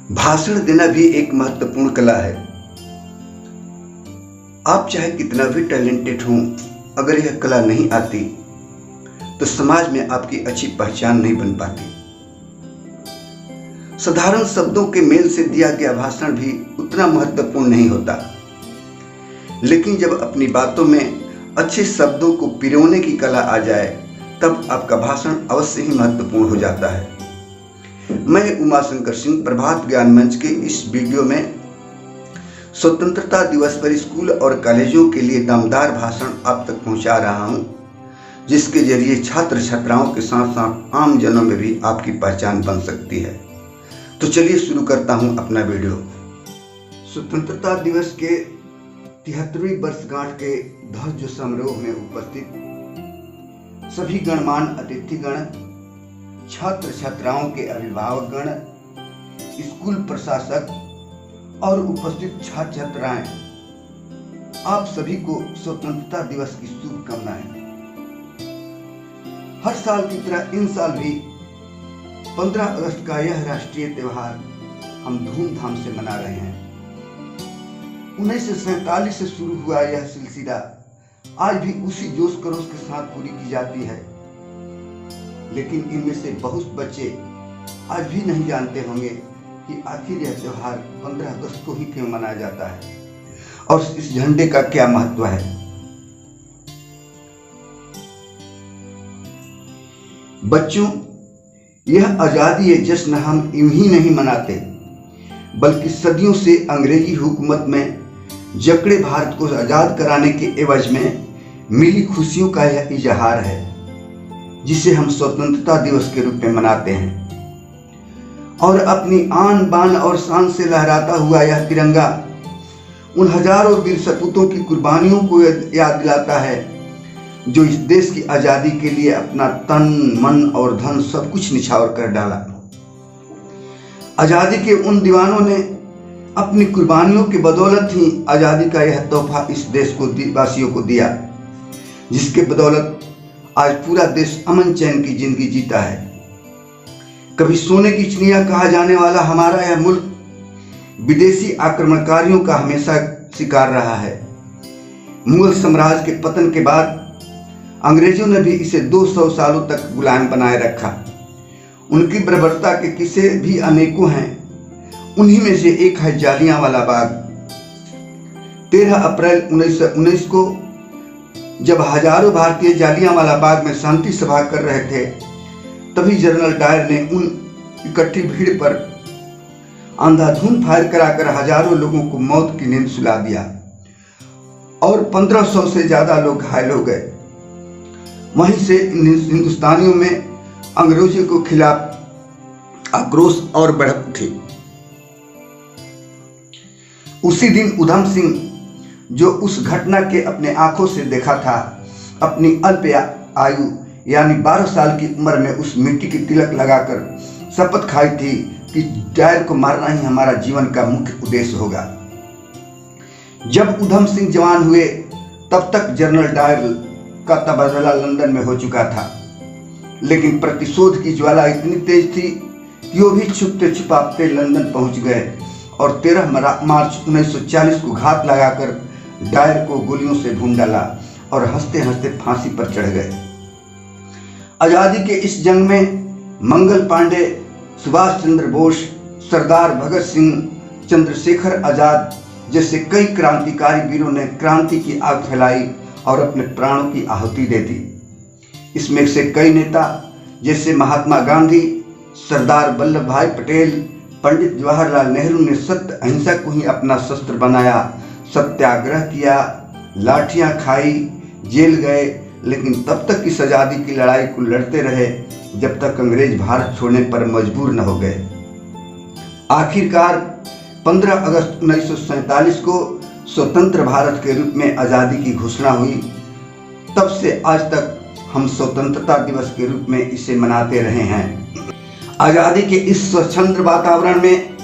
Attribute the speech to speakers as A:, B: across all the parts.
A: भाषण देना भी एक महत्वपूर्ण कला है। आप चाहे कितना भी टैलेंटेड हों, अगर यह कला नहीं आती तो समाज में आपकी अच्छी पहचान नहीं बन पाती। साधारण शब्दों के मेल से दिया गया भाषण भी उतना महत्वपूर्ण नहीं होता, लेकिन जब अपनी बातों में अच्छे शब्दों को पिरोने की कला आ जाए तब आपका भाषण अवश्य ही महत्वपूर्ण हो जाता है। मैं उमाशंकर सिंह प्रभात ज्ञान मंच के इस वीडियो में स्वतंत्रता दिवस पर स्कूल और कॉलेजों के लिए दमदार भाषण आप तक पहुंचा रहा हूं, जिसके जरिए छात्र छात्राओं के साथ साथ आम जनों में भी आपकी पहचान बन सकती है। तो चलिए शुरू करता हूं अपना वीडियो। स्वतंत्रता दिवस के 73वीं वर्षगांठ के ध्वज समारोह में उपस्थित सभी गणमान्य अतिथिगण, छात्र छात्राओं के अभिभावकगण, स्कूल प्रशासक और उपस्थित छात्र छात्राएं, आप सभी को स्वतंत्रता दिवस की शुभकामनाएं। हर साल की तरह इन साल भी 15 अगस्त का यह राष्ट्रीय त्योहार हम धूमधाम से मना रहे हैं। 1947 से शुरू हुआ यह सिलसिला आज भी उसी जोश खरोश के साथ पूरी की जाती है, लेकिन इनमें से बहुत बच्चे आज भी नहीं जानते होंगे कि आखिर यह त्योहार 15 अगस्त को ही क्यों मनाया जाता है और इस झंडे का क्या महत्व है। बच्चों, यह आजादी जश्न हम यूं ही नहीं मनाते, बल्कि सदियों से अंग्रेजी हुकूमत में जकड़े भारत को आजाद कराने के एवज में मिली खुशियों का यह इजहार है, जिसे हम स्वतंत्रता दिवस के रूप में मनाते हैं। और अपनी आन बान और शान से लहराता हुआ यह तिरंगा उन हजारों वीर सपूतों की कुर्बानियों को याद दिलाता है, जो इस देश की आजादी के लिए अपना तन मन और धन सब कुछ निछावर कर डाला। आजादी के उन दीवानों ने अपनी कुर्बानियों की बदौलत ही आजादी का यह तोहफा इस देश को वासियों को दिया, जिसके बदौलत आज पूरा देश अमन चैन की जिंदगी जीता है। कभी सोने की चिड़िया कहा जाने वाला हमारा यह मुल्क विदेशी आक्रमणकारियों का हमेशा शिकार रहा है। मुगल साम्राज्य के पतन के बाद अंग्रेजों ने भी इसे 200 सालों तक गुलाम बनाए रखा। उनकी बर्बरता के किस्से भी अनेकों हैं। उन्हीं में से एक है जालियांवाला बाग। 13 अप्रैल 1919 को जब हजारों भारतीय जालियांवाला बाग में शांति सभा कर रहे थे, तभी जनरल डायर ने उन इकट्ठी भीड़ पर अंधाधुंध फायर कराकर हजारों लोगों को मौत की नींद सुला दिया और 1500 से ज्यादा लोग घायल हो गए। वहीं से हिंदुस्तानियों में अंग्रेजों के खिलाफ आक्रोश और बढ़ उठी। उसी दिन उधम सिंह, जो उस घटना के अपने आंखों से देखा था, अपनी अल्प आयु यानी 12 साल की उम्र में उस मिट्टी की तिलक लगाकर शपथ खाई थी कि डायर को मारना ही हमारा जीवन का मुख्य उद्देश्य होगा। जब उधम सिंह जवान हुए तब तक जनरल डायर का तबादला लंदन में हो चुका था, लेकिन प्रतिशोध की ज्वाला इतनी तेज थी कि वो भी छुपते छुपाते लंदन पहुंच गए और 13 मार्च 1940 को घात लगाकर डायर को गोलियों से भून डाला और हंसते हंसते फांसी पर चढ़ गए। आजादी के इस जंग में मंगल पांडे, सुभाष चंद्र बोस, सरदार भगत सिंह, चंद्रशेखर आजाद जैसे कई क्रांतिकारी वीरों ने क्रांति की आग फैलाई और अपने प्राणों की आहुति दे दी। इसमें से कई नेता जैसे महात्मा गांधी, सरदार वल्लभ भाई पटेल, पंडित जवाहरलाल नेहरू ने सत्य अहिंसा को ही अपना शस्त्र बनाया, सत्याग्रह किया, लाठियां खाई, जेल गए, लेकिन तब तक इस आजादी की लड़ाई को लड़ते रहे जब तक अंग्रेज भारत छोड़ने पर मजबूर न हो गए। आखिरकार 15 अगस्त 1947 को स्वतंत्र भारत के रूप में आजादी की घोषणा हुई। तब से आज तक हम स्वतंत्रता दिवस के रूप में इसे मनाते रहे हैं। आजादी के इस स्वच्छंद वातावरण में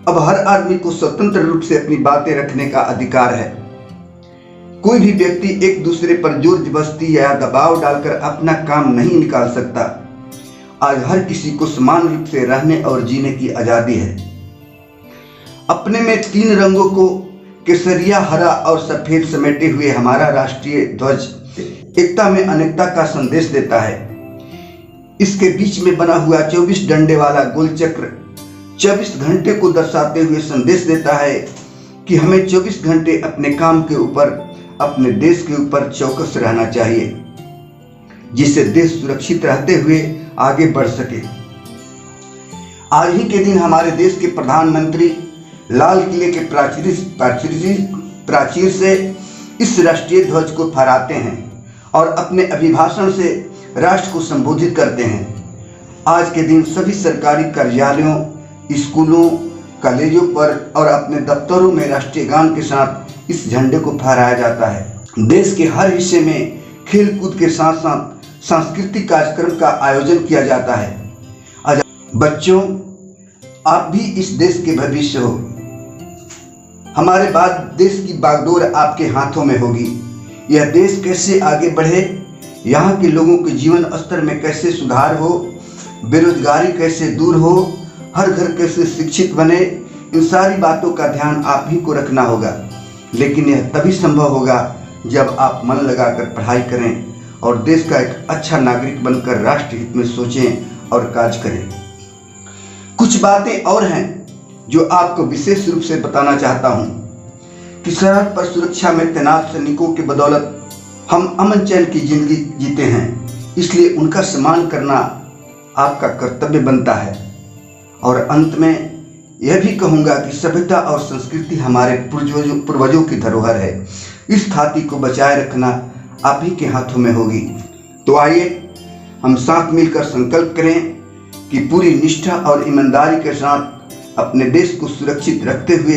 A: अब हर आदमी को स्वतंत्र रूप से अपनी बातें रखने का अधिकार है। कोई भी व्यक्ति एक दूसरे पर जोर जबरदस्ती या दबाव डालकर अपना काम नहीं निकाल सकता आज हर किसी को समान रूप से रहने और जीने की आज़ादी है। अपने में 3 रंगों को केसरिया, हरा और सफेद समेटे हुए हमारा राष्ट्रीय ध्वज एकता में अनेकता का संदेश देता है। इसके बीच में बना हुआ 24 डंडे वाला गोल चक्र 24 घंटे को दर्शाते हुए संदेश देता है कि हमें 24 घंटे अपने काम के ऊपर, अपने देश के ऊपर चौकस रहना चाहिए, जिससे देश सुरक्षित रहते हुए आगे बढ़ सके। आज ही के दिन हमारे देश के प्रधानमंत्री लाल किले के प्राचीर से इस राष्ट्रीय ध्वज को फहराते हैं और अपने अभिभाषण से राष्ट्र को संबोधित करते हैं। आज के दिन सभी सरकारी कार्यालयों, स्कूलों, कॉलेजों पर और अपने दफ्तरों में राष्ट्रीय गान के साथ इस झंडे को फहराया जाता है। देश के हर हिस्से में खेल कूद के साथ साथ सांस्कृतिक कार्यक्रम का आयोजन किया जाता है। बच्चों, आप भी इस देश के भविष्य हो। हमारे बाद देश की बागडोर आपके हाथों में होगी। यह देश कैसे आगे बढ़े, यहाँ के लोगों के जीवन स्तर में कैसे सुधार हो, बेरोजगारी कैसे दूर हो, हर घर कैसे शिक्षित बने, इन सारी बातों का ध्यान आप ही को रखना होगा। लेकिन यह तभी संभव होगा जब आप मन लगाकर पढ़ाई करें और देश का एक अच्छा नागरिक बनकर राष्ट्र हित में सोचें और कार्य करें। कुछ बातें और हैं जो आपको विशेष रूप से बताना चाहता हूं कि सरहद पर सुरक्षा में तैनात सैनिकों की बदौलत हम अमन चैन की जिंदगी जीते हैं, इसलिए उनका सम्मान करना आपका कर्तव्य बनता है। और अंत में यह भी कहूँगा कि सभ्यता और संस्कृति हमारे पूर्वजों की धरोहर है। इस थाती को बचाए रखना आप ही के हाथों में होगी। तो आइए हम साथ मिलकर संकल्प करें कि पूरी निष्ठा और ईमानदारी के साथ अपने देश को सुरक्षित रखते हुए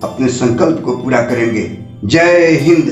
A: अपने संकल्प को पूरा करेंगे। जय हिंद।